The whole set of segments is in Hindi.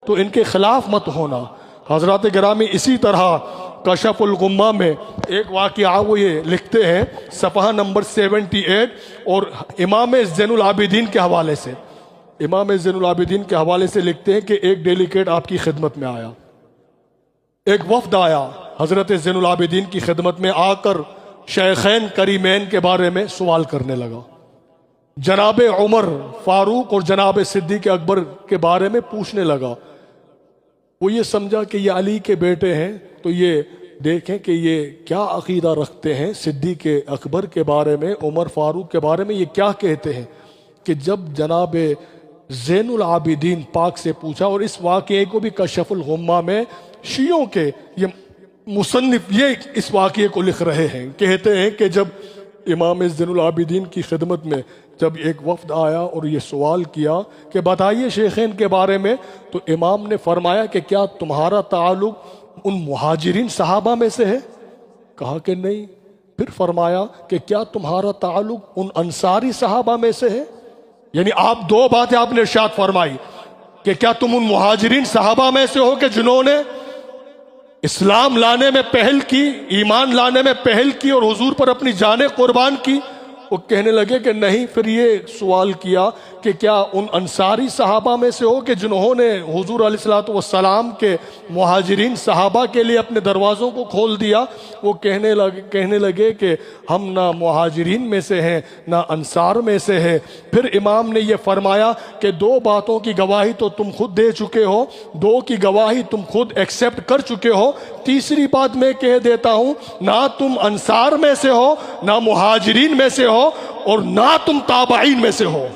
तो इनके खिलाफ मत होना। हजरत गिरामी इसी तरह कशफुल गुम्मा में एक वाक़या वो ये लिखते हैं सफ़हा नंबर 78 और इमाम ज़ैनुल आबिदीन के हवाले से, इमाम ज़ैनुल आबिदीन के हवाले से लिखते हैं कि एक डेलीकेट आपकी खिदमत में आया, एक वफ्द आया हजरत ज़ैनुल आबिदीन की खिदमत में आकर शेखैन करीमैन के बारे में सवाल करने लगा। जनाब उमर फारूक और जनाब सिद्दीक़ अकबर के बारे में पूछने लगा। वो ये समझा कि ये अली के बेटे हैं, तो ये देखें कि ये क्या अकीदा रखते हैं सिद्दीक़ अकबर के बारे में, उमर फारूक के बारे में ये क्या कहते हैं। कि जब जनाब ज़ैनुल आबिदीन पाक से पूछा, और इस वाक़े को भी कशफुल गुम्मा में शियों के ये मुसन्निफ ये इस वाक़े को लिख रहे हैं, कहते हैं कि जब इमाम ज़ैनुल आबिदीन की खिदमत में जब एक वफ्द आया और ये सवाल किया कि बताइए शेखैन के बारे में, तो इमाम ने फरमाया कि क्या तुम्हारा ताल्लुक उन मुहाजिरीन सहाबा में से है? कहा कि नहीं। फिर फरमाया कि क्या तुम्हारा ताल्लुक उन अंसारी सहाबा में से है? यानी आप दो बातें आपने इरशाद फरमाई कि क्या तुम उन मुहाजिरीन सहाबा में से हो कि जिन्होंने इस्लाम लाने में पहल की, ईमान लाने में पहल की और हुजूर पर अपनी जानें कुर्बान की? वो कहने लगे कि नहीं। फिर ये सवाल किया कि क्या उन अंसारी सहाबा में से हो कि जिन्होंने हुजूर अलैहिस्सलातु वस्सलाम के मुहाजिरीन सहाबा के लिए अपने दरवाज़ों को खोल दिया? वो कहने लगे कि हम ना मुहाजिरीन में से हैं ना अंसार में से है। फिर इमाम ने ये फरमाया कि दो बातों की गवाही तो तुम खुद दे चुके हो, दो की गवाही तुम खुद एक्सेप्ट कर चुके हो, तीसरी बात मैं कह देता हूं, ना तुम अंसार में से हो ना मुहाजिरीन में से हो और ना तुम ताबाइन में से हो,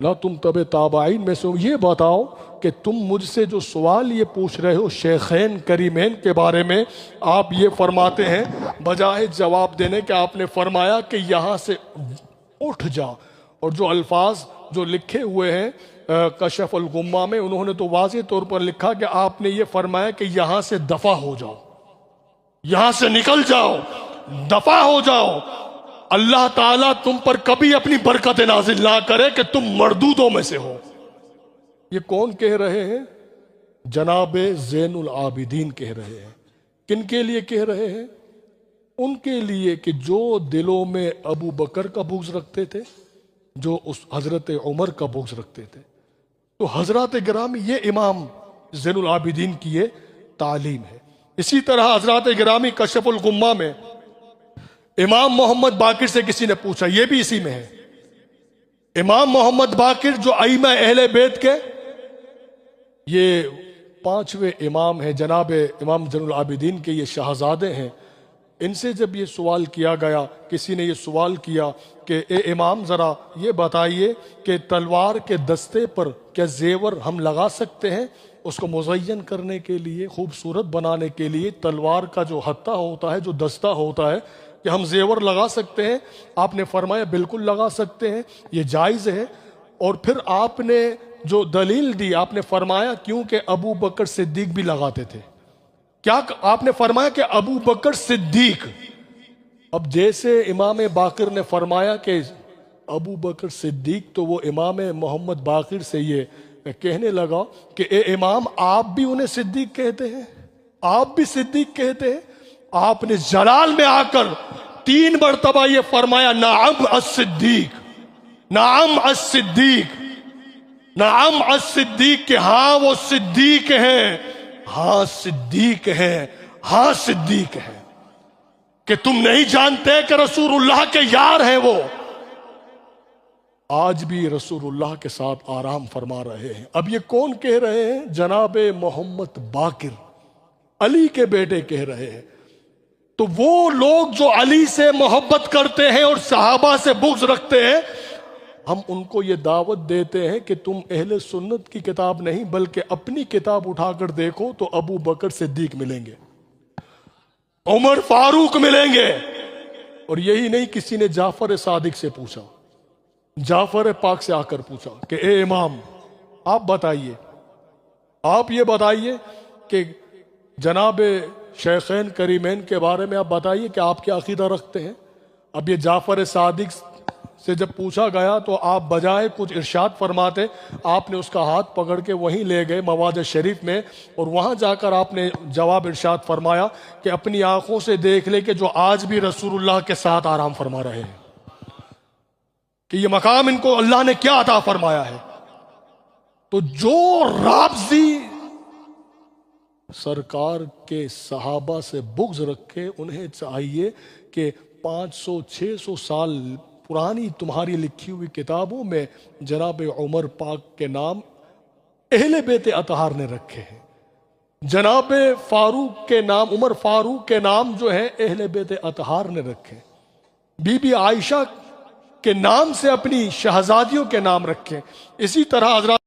ना तुम तबे ताबाइन में से हो। ये बताओ कि तुम मुझसे जो सवाल ये पूछ रहे हो शेखैन करीमैन के बारे में, आप ये फरमाते हैं बजाय जवाब देने के आपने फरमाया कि यहाँ से उठ जा। और जो अल्फाज जो लिखे हुए हैं कशफुल गुम्मा में, उन्होंने तो वाज़ेह तौर पर लिखा कि आपने ये फरमाया कि यहाँ से दफा हो जाओ, यहाँ से निकल जाओ, दफा हो जाओ। अल्लाह ताला तुम पर कभी अपनी बरकत नाजिल ना करे कि तुम मरदूदों में से हो। ये कौन कह रहे हैं? जनाब ज़ैनुल आबिदीन कह रहे हैं। किन के लिए कह रहे हैं? उनके लिए कि जो दिलों में अबू बकर का बुग़्ज़ रखते थे, जो उस हजरत उमर का बुग़्ज़ रखते थे। तो हजरत गिरामी ये इमाम ज़ैनुल आबिदीन की ये तालीम है। इसी तरह हजरत गिरामी कशफुल गुम्मा में इमाम मोहम्मद बाकिर से किसी ने पूछा, ये भी इसी में है। इमाम मोहम्मद बाकिर जो आइमा अहले बैत के ये पांचवें इमाम हैं, जनाब इमाम ज़ैनुल आबिदीन के ये शहजादे हैं। इनसे जब ये सवाल किया गया, किसी ने ये सवाल किया कि ए इमाम ज़रा ये बताइए कि तलवार के दस्ते पर क्या जेवर हम लगा सकते हैं? उसको मुज़य्यन करने के लिए, खूबसूरत बनाने के लिए तलवार का जो हत्ता होता है, जो दस्ता होता है, कि हम जेवर लगा सकते हैं? आपने फरमाया बिल्कुल लगा सकते हैं, ये जायज़ है। और फिर आपने जो दलील दी, आपने फरमाया क्योंकि अबू बकर सिद्दीक भी लगाते थे। क्या आपने फरमाया कि अबू बकर सिद्दीक? अब जैसे इमाम बाकिर ने फरमाया कि अबू बकर सिद्दीक, तो वो इमाम मोहम्मद बाकिर से ये कहने लगा कि ए इमाम, आप भी उन्हें सिद्दीक कहते हैं? आप भी सिद्दीक कहते हैं? आपने जलाल में आकर 3 मरतबा ये फरमाया, नाम अस-सिद्दीक, नाम अस-सिद्दीक, नाम अस-सिद्दीक, के हाँ वो सिद्दीक हैं, हाँ सिद्दीक हैं, हाँ सिद्दीक हैं। कि तुम नहीं जानते कि रसूलुल्लाह के यार हैं वो। आज भी रसूलुल्लाह के साथ आराम फरमा रहे हैं। अब ये कौन कह रहे हैं? जनाब मोहम्मद बाकिर, अली के बेटे कह रहे हैं। तो वो लोग जो अली से मोहब्बत करते हैं और सहाबा से बुग़्ज़ रखते हैं, हम उनको ये दावत देते हैं कि तुम अहले सुन्नत की किताब नहीं बल्कि अपनी किताब उठाकर देखो तो अबू बकर सिद्दीक मिलेंगे, उमर फारूक मिलेंगे। और यही नहीं, किसी ने जाफर सादिक से पूछा, जाफर पाक से आकर पूछा कि ए इमाम, आप बताइए, आप ये बताइए कि जनाब शेखैन करीमैन के बारे में आप बताइए कि आप क्या अकीदा रखते हैं। अब ये जाफर सादिक से जब पूछा गया तो आप बजाय कुछ इरशाद फरमाते, आपने उसका हाथ पकड़ के वहीं ले गए मवाद शरीफ में, और वहां जाकर आपने जवाब इरशाद फरमाया कि अपनी आंखों से देख ले कि जो आज भी रसूलुल्लाह के साथ आराम फरमा रहे हैं, कि ये मकाम इनको अल्लाह ने क्या अता फरमाया है। तो जो राबजी सरकार के सहाबा से बुग़्ज़ रखे, उन्हें चाहिए कि 500-600 साल पुरानी तुम्हारी लिखी हुई किताबों में जनाब उमर पाक के नाम अहले बेत अतहार ने रखे हैं, जनाब फारूक के नाम, उमर फारूक के नाम जो है अहले बेत अतहार ने रखे, बीबी आयशा के नाम से अपनी शहजादियों के नाम रखे। इसी तरह हज़रत